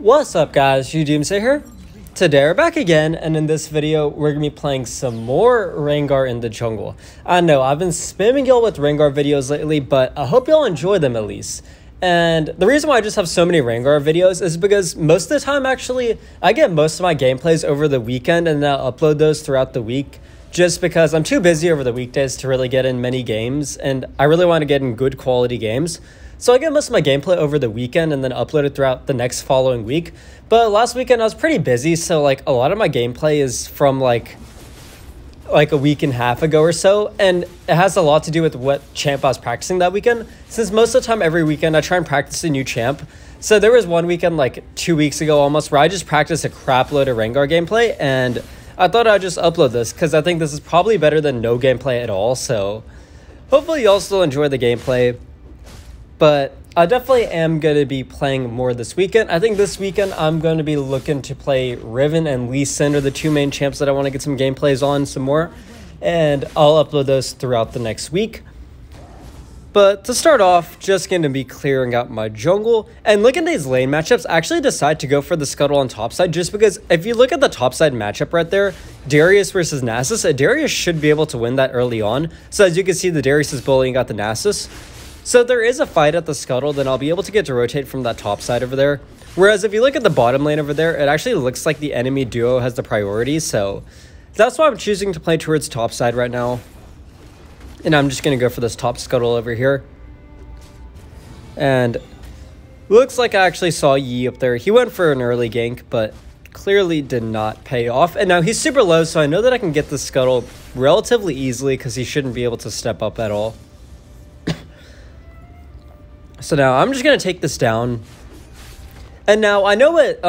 What's up guys, Doomsday here. Today we're back again, and in this video we're going to be playing some more Rengar in the jungle. I know I've been spamming y'all with Rengar videos lately, but I hope y'all enjoy them at least. And the reason why I just have so many Rengar videos is because most of the time actually I get most of my gameplays over the weekend and then I'll upload those throughout the week, just because I'm too busy over the weekdays to really get in many games, and I really want to get in good quality games. So I get most of my gameplay over the weekend and then upload it throughout the next following week. But last weekend I was pretty busy, so like a lot of my gameplay is from like a week and a half ago or so, and it has a lot to do with what champ I was practicing that weekend, since most of the time every weekend I try and practice a new champ. So there was one weekend like 2 weeks ago almost where I just practiced a crap load of Rengar gameplay, and I thought I'd just upload this because I think this is probably better than no gameplay at all. So hopefully y'all still enjoy the gameplay. But I definitely am going to be playing more this weekend. I think this weekend I'm going to be looking to play Riven and Lee Sin are the two main champs that I want to get some gameplays on some more. And I'll upload those throughout the next week. But to start off, just going to be clearing out my jungle. And looking at these lane matchups, I actually decide to go for the Scuttle on topside, just because if you look at the topside matchup right there, Darius versus Nasus, Darius should be able to win that early on. So as you can see, the Darius is bullying out the Nasus. So if there is a fight at the Scuttle, then I'll be able to get to rotate from that top side over there. Whereas if you look at the bottom lane over there, it actually looks like the enemy duo has the priority. So that's why I'm choosing to play towards top side right now. And I'm just going to go for this top Scuttle over here. And looks like I actually saw Yi up there. He went for an early gank, but clearly did not pay off. And now he's super low, so I know that I can get the Scuttle relatively easily because he shouldn't be able to step up at all. So now I'm just going to take this down. And now I know what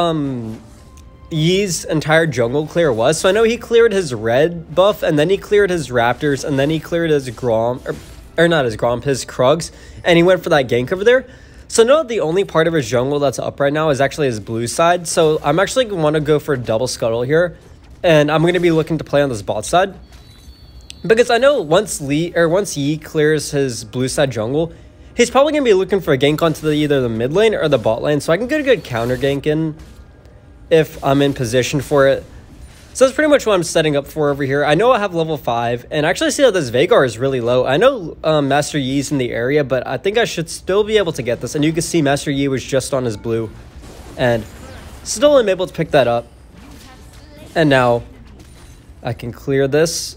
Yi's entire jungle clear was. So I know he cleared his red buff, and then he cleared his Raptors, and then he cleared his Grom, or not his Grom, his Krugs, and he went for that gank over there. So no, the only part of his jungle that's up right now is actually his blue side. So I'm actually going to want to go for a double Scuttle here, and I'm going to be looking to play on this bot side. Because I know once Yi clears his blue side jungle, he's probably going to be looking for a gank onto either the mid lane or the bot lane, so I can get a good counter gank in if I'm in position for it. So that's pretty much what I'm setting up for over here. I know I have level 5, and I actually see that this Veigar is really low. I know Master Yi's in the area, but I think I should still be able to get this. And you can see Master Yi was just on his blue, and still am able to pick that up. And now I can clear this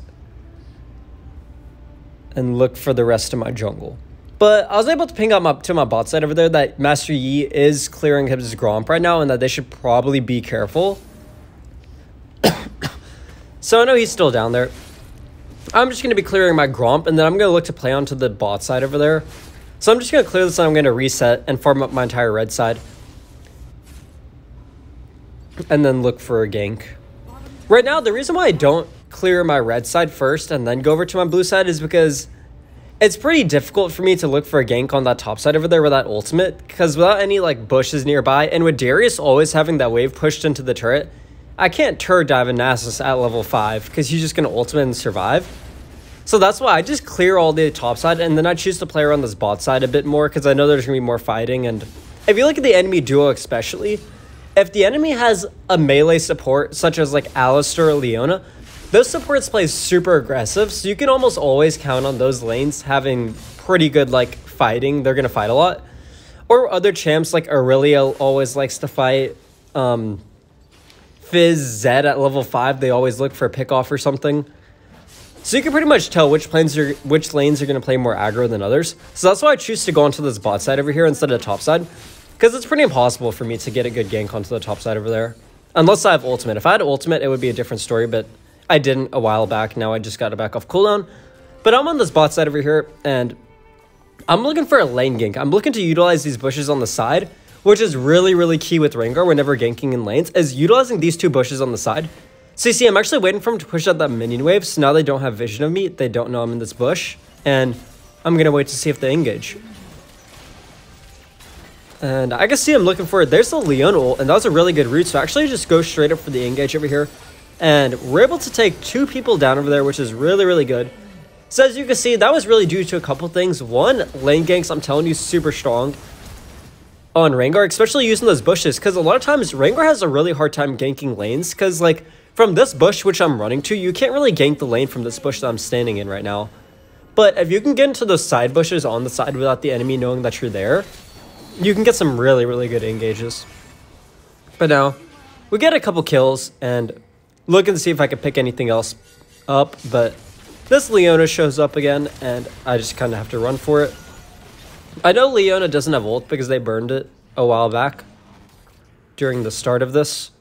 and look for the rest of my jungle. But I was able to ping up to my bot side over there that Master Yi is clearing his Gromp right now, and that they should probably be careful. So I know he's still down there. I'm just going to be clearing my Gromp, and then I'm going to look to play onto the bot side over there. So I'm just going to clear this, and I'm going to reset and farm up my entire red side. And then look for a gank. Right now, the reason why I don't clear my red side first and then go over to my blue side is because it's pretty difficult for me to look for a gank on that top side over there with that ultimate, because without any like bushes nearby, and with Darius always having that wave pushed into the turret, I can't turret dive a Nasus at level 5 because he's just going to ultimate and survive. So that's why I just clear all the top side, and then I choose to play around this bot side a bit more because I know there's going to be more fighting. And if you look at the enemy duo especially, if the enemy has a melee support such as like Alistar or Leona, those supports play super aggressive, so you can almost always count on those lanes having pretty good like fighting. They're gonna fight a lot. Or other champs like Aurelia always likes to fight. Fizz, Zed at level 5, they always look for a pick off or something. So you can pretty much tell which lanes are gonna play more aggro than others. So that's why I choose to go onto this bot side over here instead of the top side, because it's pretty impossible for me to get a good gank onto the top side over there, unless I have ultimate. If I had ultimate, it would be a different story, but I didn't a while back. Now I just got it back off cooldown. But I'm on this bot side over here, and I'm looking for a lane gank. I'm looking to utilize these bushes on the side, which is really, really key with Rengar whenever ganking in lanes, is utilizing these two bushes on the side. So you see, I'm actually waiting for him to push out that minion wave, so now they don't have vision of me. They don't know I'm in this bush, and I'm going to wait to see if they engage. And I can see I'm looking for it. There's the Leon ult, and that was a really good route, so actually just go straight up for the engage over here. And we're able to take 2 people down over there, which is really, really good. So as you can see, that was really due to a couple things. One, lane ganks, I'm telling you, super strong. on Rengar, especially using those bushes, because a lot of times Rengar has a really hard time ganking lanes, because like from this bush which I'm running to, you can't really gank the lane from this bush that I'm standing in right now. But if you can get into those side bushes on the side without the enemy knowing that you're there, you can get some really, really good engages. But now, we get a couple kills, and looking to see if I can pick anything else up, but this Leona shows up again, and I just kind of have to run for it. I know Leona doesn't have ult because they burned it a while back during the start of this.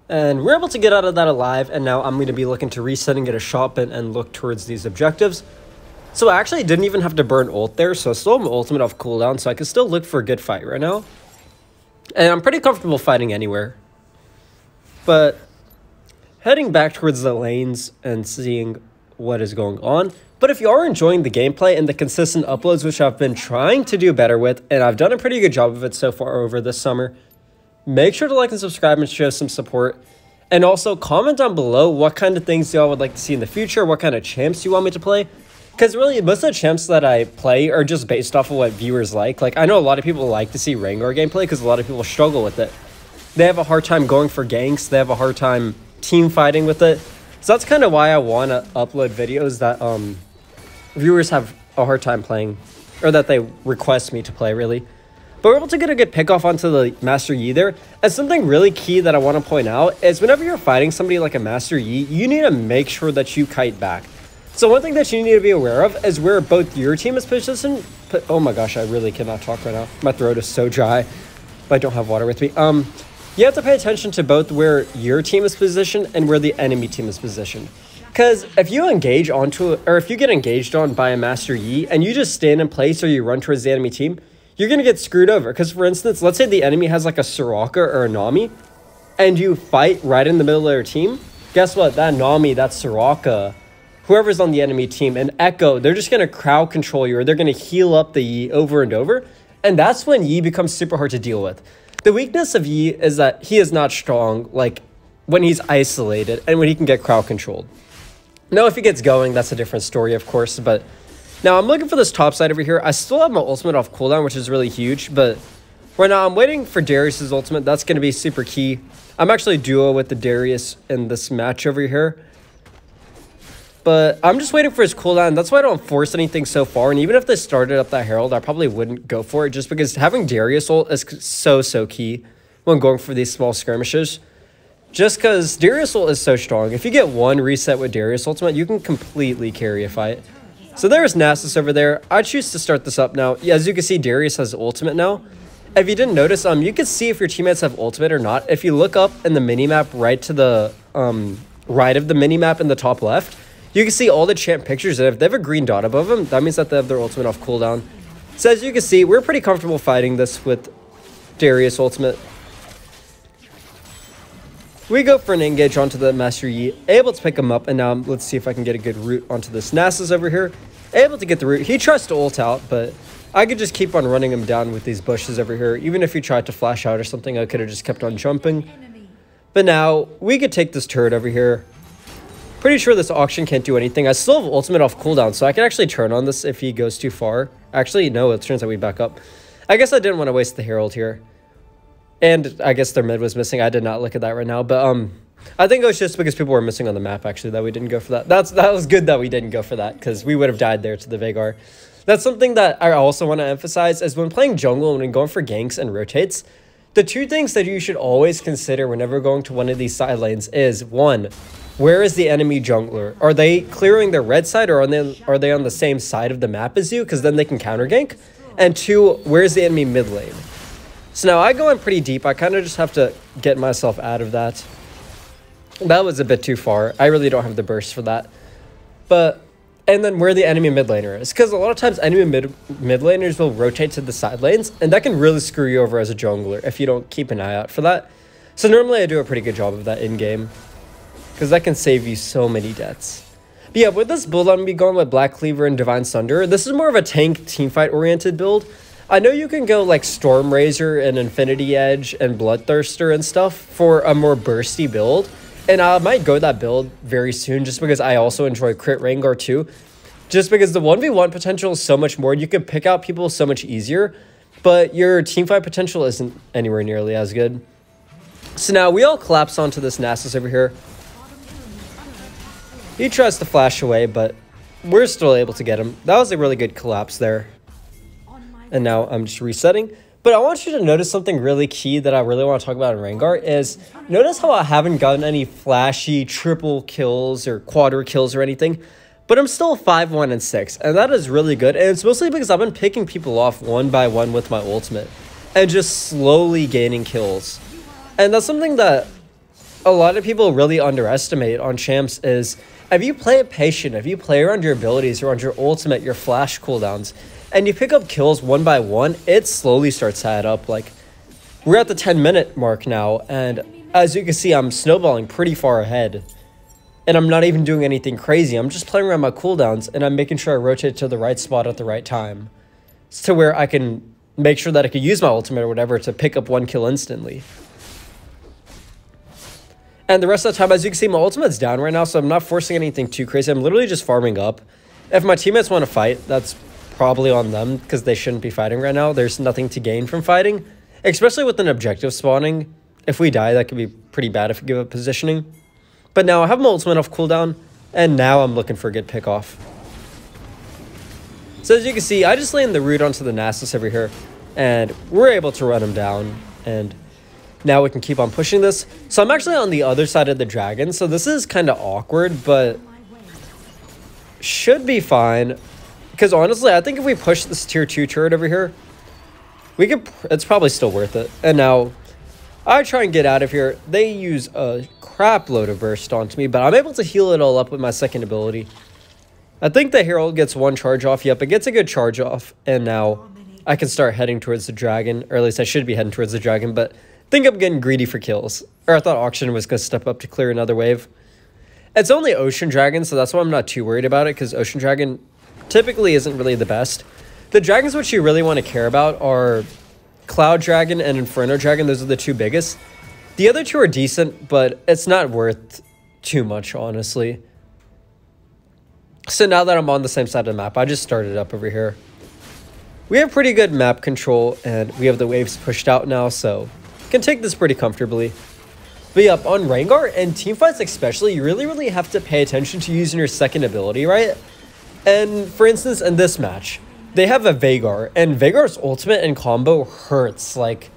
And we're able to get out of that alive, and now I'm going to be looking to reset and get a shot bin and look towards these objectives. So I actually didn't even have to burn ult there, so I still have my ultimate off cooldown, so I can still look for a good fight right now. And I'm pretty comfortable fighting anywhere. But heading back towards the lanes and seeing what is going on. But if you are enjoying the gameplay and the consistent uploads, which I've been trying to do better with, and I've done a pretty good job of it so far over this summer, make sure to like and subscribe and show some support. And also comment down below what kind of things y'all would like to see in the future, what kind of champs you want me to play. Because really, most of the champs that I play are just based off of what viewers like. Like, I know a lot of people like to see Rengar gameplay because a lot of people struggle with it. They have a hard time going for ganks. They have a hard time team fighting with it. So that's kind of why I want to upload videos that viewers have a hard time playing, or that they request me to play, really. But we're able to get a good pick off onto the Master Yi there. And something really key that I want to point out is whenever you're fighting somebody like a Master Yi, you need to make sure that you kite back. So one thing that you need to be aware of is where both your team is positioned. Oh my gosh, I really cannot talk right now. My throat is so dry, but I don't have water with me. You have to pay attention to both where your team is positioned and where the enemy team is positioned. Because if you engage onto, or if you get engaged on by a Master Yi and you just stand in place or you run towards the enemy team, you're going to get screwed over. Because for instance, let's say the enemy has like a Soraka or a Nami, and you fight right in the middle of their team. Guess what? That Nami, that Soraka, whoever's on the enemy team, and Echo, they're just going to crowd control you, or they're going to heal up the Yi over and over. And that's when Yi becomes super hard to deal with. The weakness of Yi is that he is not strong, like, when he's isolated and when he can get crowd controlled. Now, if he gets going, that's a different story, of course, but now I'm looking for this top side over here. I still have my ultimate off cooldown, which is really huge, but right now I'm waiting for Darius's ultimate. That's going to be super key. I'm actually duo with the Darius in this match over here. But I'm just waiting for his cooldown. That's why I don't force anything so far. And even if they started up that Herald, I probably wouldn't go for it, just because having Darius ult is so key when going for these small skirmishes. Just because Darius ult is so strong. If you get one reset with Darius ultimate, you can completely carry a fight. So there's Nasus over there. I choose to start this up now. Yeah, as you can see, Darius has ultimate now. If you didn't notice, you can see if your teammates have ultimate or not. If you look up in the minimap right to the right of the minimap in the top left, you can see all the champ pictures, and if they have a green dot above them, that means that they have their ultimate off cooldown. So as you can see, we're pretty comfortable fighting this with Darius ultimate. We go for an engage onto the Master Yi, able to pick him up, and now let's see if I can get a good route onto this Nasus over here. Able to get the route. He tries to ult out, but I could just keep on running him down with these bushes over here. Even if he tried to flash out or something, I could have just kept on jumping. But now, we could take this turret over here. Pretty sure this auction can't do anything. I still have ultimate off cooldown, so I can actually turn on this if he goes too far. Actually, no, it turns out we back up. I guess I didn't want to waste the Herald here. And I guess their mid was missing. I did not look at that right now. But I think it was just because people were missing on the map, actually, that we didn't go for that. That was good that we didn't go for that, because we would have died there to the Veigar. That's something that I also want to emphasize, is when playing jungle and when going for ganks and rotates, the two things that you should always consider whenever going to one of these side lanes is, one, where is the enemy jungler? Are they clearing their red side, or are they on the same side of the map as you? Because then they can counter gank. And two, where's the enemy mid lane? So now I go in pretty deep. I kind of just have to get myself out of that. That was a bit too far. I really don't have the burst for that. And then where the enemy mid laner is. Because a lot of times enemy mid laners will rotate to the side lanes. And that can really screw you over as a jungler if you don't keep an eye out for that. So normally I do a pretty good job of that in-game, because that can save you so many deaths. But yeah, with this build, I'm going to be going with Black Cleaver and Divine Sunder. This is more of a tank teamfight oriented build. I know you can go like Storm Razor and Infinity Edge and Bloodthirster and stuff for a more bursty build. And I might go that build very soon, just because I also enjoy Crit Rengar too. Just because the 1v1 potential is so much more. You can pick out people so much easier. but your teamfight potential isn't anywhere nearly as good. So now we all collapse onto this Nasus over here. He tries to flash away, but we're still able to get him. That was a really good collapse there. And now I'm just resetting. But I want you to notice something really key that I really want to talk about in Rengar is notice how I haven't gotten any flashy triple kills or quadra kills or anything, but I'm still 5, 1, and 6, and that is really good. And it's mostly because I've been picking people off one by one with my ultimate and just slowly gaining kills. And that's something that a lot of people really underestimate on champs is if you play it patient, if you play around your abilities, around your ultimate, your flash cooldowns, and you pick up kills one by one, it slowly starts to add up. Like, we're at the 10-minute mark now, and as you can see, I'm snowballing pretty far ahead. And I'm not even doing anything crazy. I'm just playing around my cooldowns, and I'm making sure I rotate to the right spot at the right time. It's to where I can make sure that I can use my ultimate or whatever to pick up one kill instantly. And the rest of the time, as you can see, my ultimate's down right now, so I'm not forcing anything too crazy. I'm literally just farming up. If my teammates want to fight, that's probably on them because they shouldn't be fighting right now. There's nothing to gain from fighting, especially with an objective spawning. If we die, that could be pretty bad if we give up positioning. But now I have my ultimate off cooldown, and now I'm looking for a good pick off. So as you can see, I just landed the root onto the Nasus over here, and we're able to run him down, and now we can keep on pushing this. So I'm actually on the other side of the dragon, so this is kind of awkward, but should be fine. Because honestly, I think if we push this tier 2 turret over here, we can. It's probably still worth it. And now I try and get out of here. They use a crap load of burst onto me, but I'm able to heal it all up with my second ability. I think the Herald gets one charge off. Yep, it gets a good charge off. And now I can start heading towards the dragon, or at least I should be heading towards the dragon, but I think I'm getting greedy for kills. Or I thought Auction was going to step up to clear another wave. It's only Ocean Dragon, so that's why I'm not too worried about it, because Ocean Dragon typically isn't really the best. The dragons which you really want to care about are Cloud Dragon and Inferno Dragon. Those are the two biggest. The other two are decent, but it's not worth too much, honestly. So now that I'm on the same side of the map, I just started up over here. We have pretty good map control, and we have the waves pushed out now, so can take this pretty comfortably. But yep, on Rengar and teamfights especially, you really have to pay attention to using your second ability, right? And for instance, in this match, they have a Rengar, and Rengar's ultimate and combo hurts. Like,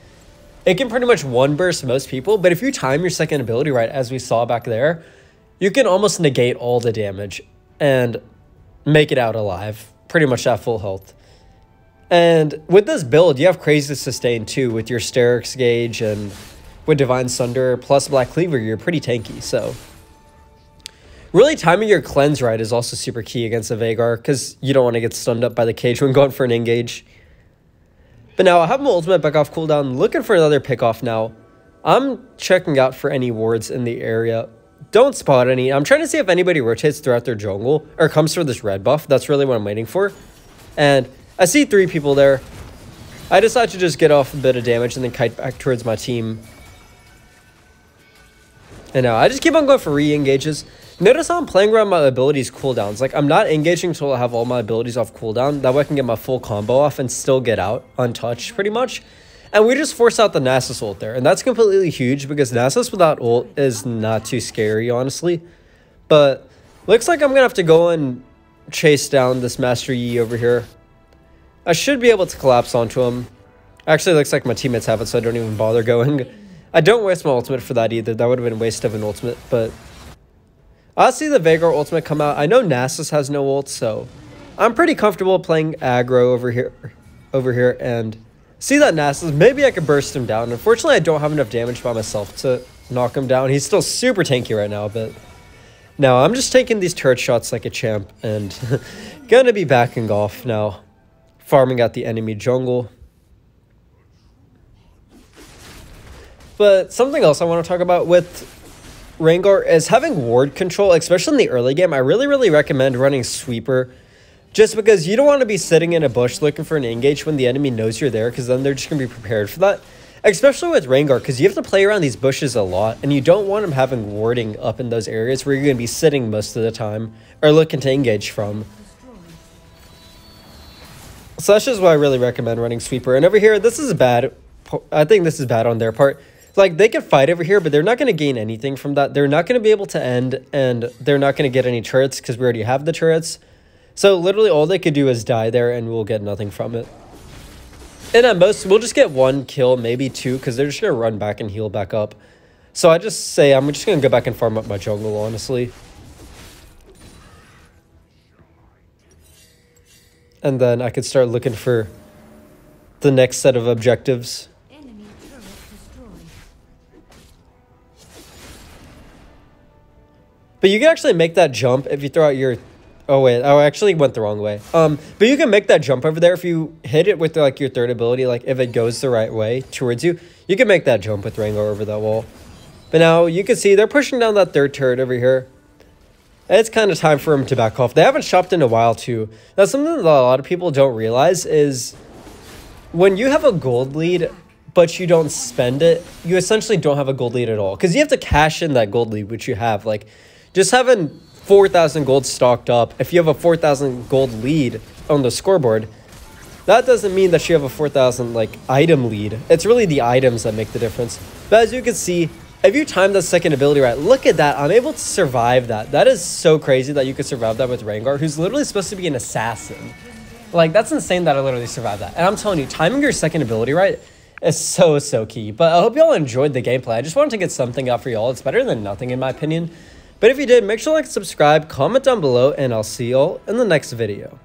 it can pretty much one burst most people, but if you time your second ability right, as we saw back there, you can almost negate all the damage and make it out alive, pretty much at full health. And with this build, you have crazy sustain too, with your Sterix gauge, and with Divine Sunder plus Black Cleaver, you're pretty tanky, so really timing your cleanse right is also super key against a Rengar, because you don't want to get stunned up by the cage when going for an engage. But now I have my ultimate back off cooldown, looking for another pick off now. I'm checking out for any wards in the area. Don't spot any. I'm trying to see if anybody rotates throughout their jungle or comes for this red buff. That's really what I'm waiting for. And I see 3 people there. I decide to just get off a bit of damage and then kite back towards my team. And now I just keep on going for re-engages. Notice how I'm playing around my abilities cooldowns. Like, I'm not engaging until I have all my abilities off cooldown. That way I can get my full combo off and still get out untouched, pretty much. And we just force out the Nasus ult there. And that's completely huge, because Nasus without ult is not too scary, honestly. But looks like I'm going to have to go and chase down this Master Yi over here. I should be able to collapse onto him. Actually, looks like my teammates have it, so I don't even bother going. I don't waste my ultimate for that either. That would have been a waste of an ultimate, but I'll see the Rengar ultimate come out. I know Nasus has no ult, so I'm pretty comfortable playing aggro over here, and see that Nasus. Maybe I could burst him down. Unfortunately, I don't have enough damage by myself to knock him down. He's still super tanky right now, but now I'm just taking these turret shots like a champ, and gonna be backing off now, farming out the enemy jungle. But something else I want to talk about with Rengar is having ward control, especially in the early game. I really recommend running Sweeper, just because you don't want to be sitting in a bush looking for an engage when the enemy knows you're there, because then they're just going to be prepared for that. Especially with Rengar, because you have to play around these bushes a lot, and you don't want him having warding up in those areas where you're going to be sitting most of the time, or looking to engage from. So that's just why I really recommend running Sweeper. And over here, this is bad. I think this is bad on their part. Like, they can fight over here, but they're not going to gain anything from that. They're not going to be able to end, and they're not going to get any turrets because we already have the turrets. So literally all they could do is die there, and we'll get nothing from it. And at most, we'll just get 1 kill, maybe 2, because they're just going to run back and heal back up. So I just say I'm just going to go back and farm up my jungle, honestly. And then I could start looking for the next set of objectives. But you can actually make that jump if you throw out your... Oh, wait. I actually went the wrong way. But you can make that jump over there if you hit it with, like, your third ability. Like, if it goes the right way towards you, you can make that jump with Rengar over that wall. But now, you can see they're pushing down that third turret over here. It's kind of time for them to back off. They haven't shopped in a while, too. Now, something that a lot of people don't realize is when you have a gold lead, but you don't spend it, you essentially don't have a gold lead at all. Because you have to cash in that gold lead, which you have. Like, just having 4,000 gold stocked up, if you have a 4,000 gold lead on the scoreboard, that doesn't mean that you have a 4,000 like item lead. It's really the items that make the difference. But as you can see, if you time the second ability right, look at that. I'm able to survive that. That is so crazy that you could survive that with Rengar, who's literally supposed to be an assassin. Like, that's insane that I literally survived that. And I'm telling you, timing your second ability right is so key. But I hope y'all enjoyed the gameplay. I just wanted to get something out for y'all. It's better than nothing in my opinion. But if you did, make sure to like, subscribe, comment down below, and I'll see y'all in the next video.